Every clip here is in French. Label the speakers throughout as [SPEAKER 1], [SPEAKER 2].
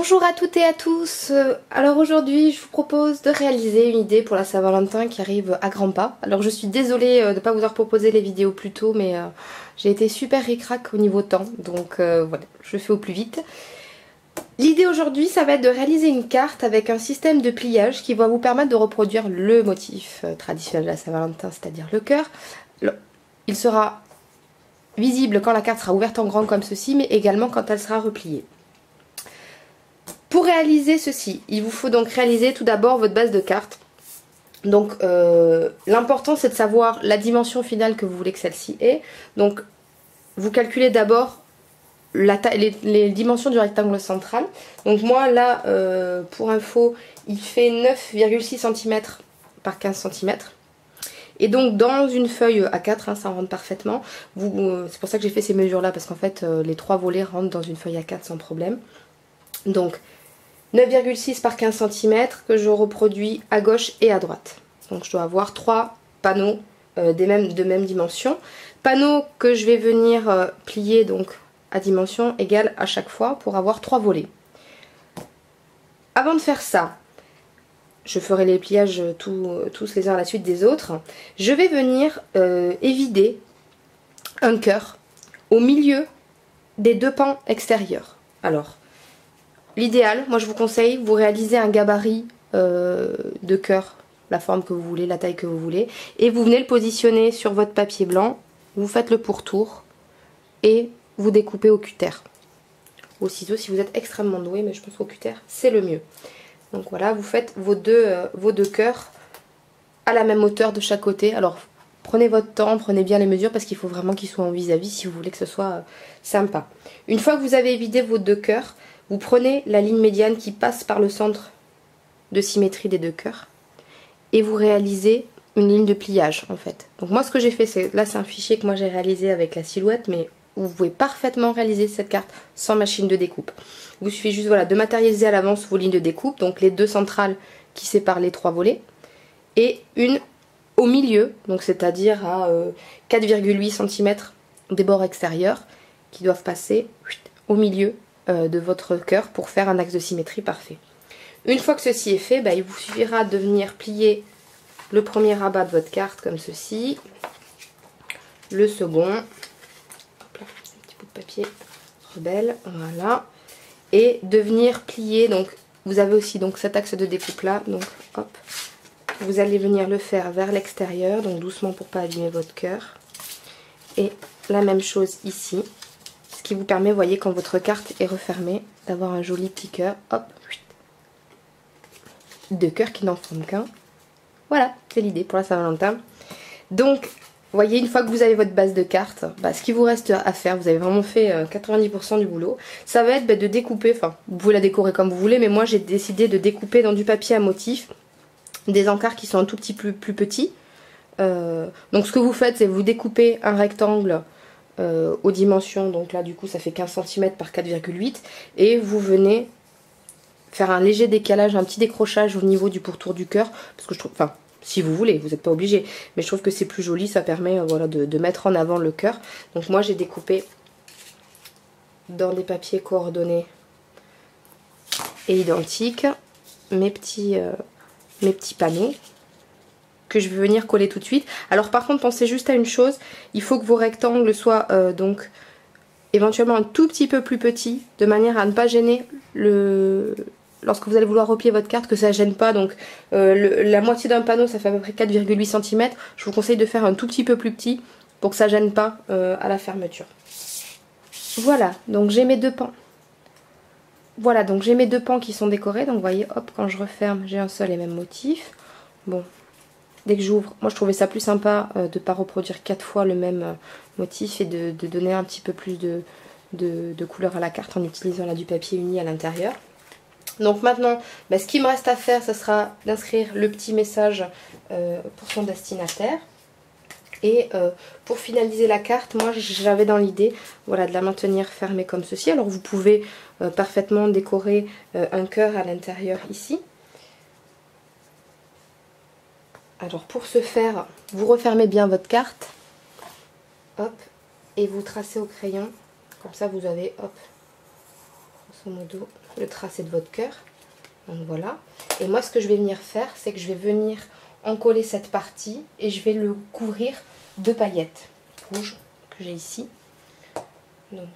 [SPEAKER 1] Bonjour à toutes et à tous. Alors aujourd'hui je vous propose de réaliser une idée pour la Saint-Valentin qui arrive à grands pas. Alors je suis désolée de ne pas vous avoir proposé les vidéos plus tôt, mais j'ai été super ric-rac au niveau temps, donc voilà, je fais au plus vite. L'idée aujourd'hui ça va être de réaliser une carte avec un système de pliage qui va vous permettre de reproduire le motif traditionnel de la Saint-Valentin, c'est-à-dire le cœur. Il sera visible quand la carte sera ouverte en grand comme ceci, mais également quand elle sera repliée. Pour réaliser ceci, il vous faut donc réaliser tout d'abord votre base de carte. Donc l'important c'est de savoir la dimension finale que vous voulez que celle-ci ait. Donc vous calculez d'abord les dimensions du rectangle central. Donc moi là, pour info, il fait 9,6 cm par 15 cm. Et donc dans une feuille A4, hein, ça rentre parfaitement. C'est pour ça que j'ai fait ces mesures là, parce qu'en fait les trois volets rentrent dans une feuille A4 sans problème. Donc 9,6 par 15 cm que je reproduis à gauche et à droite. Donc je dois avoir 3 panneaux de même dimension. Panneaux que je vais venir plier donc à dimension égale à chaque fois pour avoir 3 volets. Avant de faire ça, je ferai les pliages tous les uns à la suite des autres. Je vais venir évider un cœur au milieu des deux pans extérieurs. Alors, l'idéal, moi je vous conseille, vous réalisez un gabarit de cœur, la forme que vous voulez, la taille que vous voulez, et vous venez le positionner sur votre papier blanc, vous faites le pourtour et vous découpez au cutter. Au ciseau si vous êtes extrêmement doué, mais je pense qu'au cutter c'est le mieux. Donc voilà, vous faites vos deux cœurs à la même hauteur de chaque côté. Alors prenez votre temps, prenez bien les mesures parce qu'il faut vraiment qu'ils soient en vis-à-vis si vous voulez que ce soit sympa. Une fois que vous avez évidé vos deux cœurs, vous prenez la ligne médiane qui passe par le centre de symétrie des deux cœurs et vous réalisez une ligne de pliage en fait. Donc moi ce que j'ai fait, c'est un fichier que moi j'ai réalisé avec la silhouette, mais vous pouvez parfaitement réaliser cette carte sans machine de découpe. Il vous suffit juste voilà, de matérialiser à l'avance vos lignes de découpe, donc les deux centrales qui séparent les trois volets et une au milieu, donc c'est-à-dire à 4,8 cm des bords extérieurs qui doivent passer au milieu de votre cœur pour faire un axe de symétrie parfait. Une fois que ceci est fait, il vous suffira de venir plier le premier rabat de votre carte comme ceci, le second, hop là, un petit bout de papier rebelle, voilà, et de venir plier, donc vous avez aussi donc cet axe de découpe là, donc hop, vous allez venir le faire vers l'extérieur, donc doucement pour pas abîmer votre cœur, et la même chose ici. Ce qui vous permet, vous voyez, quand votre carte est refermée, d'avoir un joli petit cœur. Hop, deux cœurs qui n'en forment qu'un. Voilà, c'est l'idée pour la Saint-Valentin. Donc, vous voyez, une fois que vous avez votre base de carte, ce qui vous reste à faire, vous avez vraiment fait 90% du boulot, ça va être de découper, enfin, vous pouvez la décorer comme vous voulez, mais moi j'ai décidé de découper dans du papier à motif des encarts qui sont un tout petit peu plus petits. Donc ce que vous faites, c'est vous découpez un rectangle aux dimensions, donc là du coup ça fait 15 cm par 4,8 et vous venez faire un léger décalage, un petit décrochage au niveau du pourtour du cœur, parce que je trouve, enfin si vous voulez, vous n'êtes pas obligé, mais je trouve que c'est plus joli, ça permet voilà, de mettre en avant le cœur. Donc moi j'ai découpé dans des papiers coordonnés et identiques mes petits panneaux que je vais venir coller tout de suite. Alors par contre pensez juste à une chose, il faut que vos rectangles soient donc éventuellement un tout petit peu plus petits, de manière à ne pas gêner lorsque vous allez vouloir replier votre carte, que ça ne gêne pas. Donc la moitié d'un panneau ça fait à peu près 4,8 cm, je vous conseille de faire un tout petit peu plus petit pour que ça ne gêne pas à la fermeture. Voilà, donc j'ai mes deux pans. Voilà, donc j'ai mes deux pans qui sont décorés, donc vous voyez, hop, quand je referme, j'ai un seul et même motif. Bon, dès que j'ouvre, moi je trouvais ça plus sympa de ne pas reproduire 4 fois le même motif et de donner un petit peu plus de couleur à la carte en utilisant là du papier uni à l'intérieur. Donc maintenant, ce qui me reste à faire, ce sera d'inscrire le petit message pour son destinataire. Et pour finaliser la carte, moi j'avais dans l'idée voilà, de la maintenir fermée comme ceci. Alors vous pouvez parfaitement décorer un cœur à l'intérieur ici. Alors pour ce faire, vous refermez bien votre carte, hop, et vous tracez au crayon, comme ça vous avez, hop, grosso modo, le tracé de votre cœur. Donc voilà. Et moi, ce que je vais venir faire, c'est que je vais venir encoller cette partie et je vais le couvrir de paillettes rouges que j'ai ici. Donc,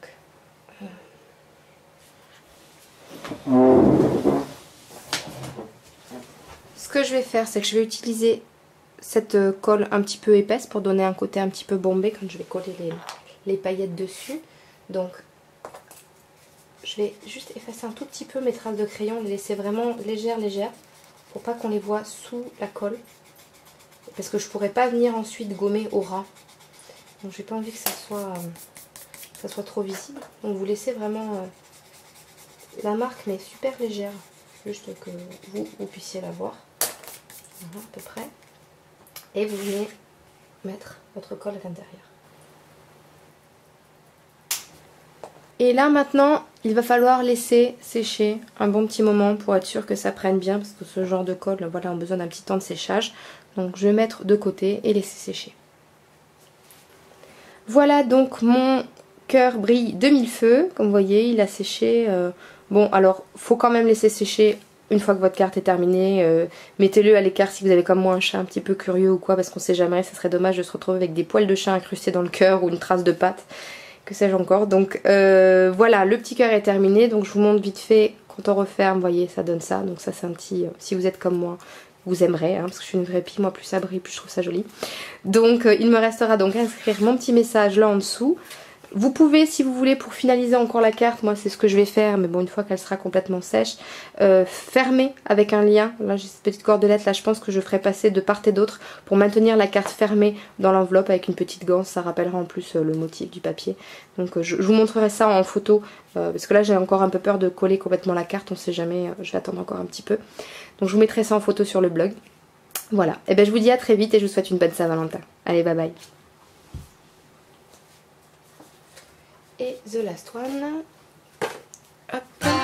[SPEAKER 1] ce que je vais faire, c'est que je vais utiliser cette colle un petit peu épaisse pour donner un côté un petit peu bombé quand je vais coller les paillettes dessus. Donc, je vais juste effacer un tout petit peu mes traces de crayon, les laisser vraiment légères, pour pas qu'on les voit sous la colle. Parce que je pourrais pas venir ensuite gommer au ras. Donc j'ai pas envie que ça soit trop visible. Donc vous laissez vraiment la marque, mais super légère. Juste que vous puissiez la voir. Voilà, à peu près. Et vous venez mettre votre colle à l'intérieur. Et là maintenant, il va falloir laisser sécher un bon petit moment pour être sûr que ça prenne bien. Parce que ce genre de colle, voilà, a besoin d'un petit temps de séchage. Donc je vais mettre de côté et laisser sécher. Voilà donc mon cœur brille de mille feux. Comme vous voyez, il a séché. Bon, alors, faut quand même laisser sécher une fois que votre carte est terminée. Mettez-le à l'écart si vous avez comme moi un chat un petit peu curieux ou quoi. Parce qu'on sait jamais, ça serait dommage de se retrouver avec des poils de chat incrustés dans le cœur ou une trace de pâte. Que sais-je encore. Donc voilà, le petit cœur est terminé. Donc je vous montre vite fait quand on referme. Vous voyez, ça donne ça. Donc ça c'est un petit... si vous êtes comme moi, vous aimerez. Hein, parce que je suis une vraie pie. Moi, plus ça brille, plus je trouve ça joli. Donc il me restera donc à inscrire mon petit message là en dessous. Vous pouvez, si vous voulez, pour finaliser encore la carte, moi c'est ce que je vais faire, mais bon, une fois qu'elle sera complètement sèche, fermer avec un lien. Là j'ai cette petite cordelette, là je pense que je ferai passer de part et d'autre pour maintenir la carte fermée dans l'enveloppe avec une petite ganse. Ça rappellera en plus le motif du papier. Donc je vous montrerai ça en photo, parce que là j'ai encore un peu peur de coller complètement la carte, on sait jamais, je vais attendre encore un petit peu. Donc je vous mettrai ça en photo sur le blog. Voilà, et ben je vous dis à très vite et je vous souhaite une bonne Saint-Valentin. Allez, bye bye. Et the last one. Hop.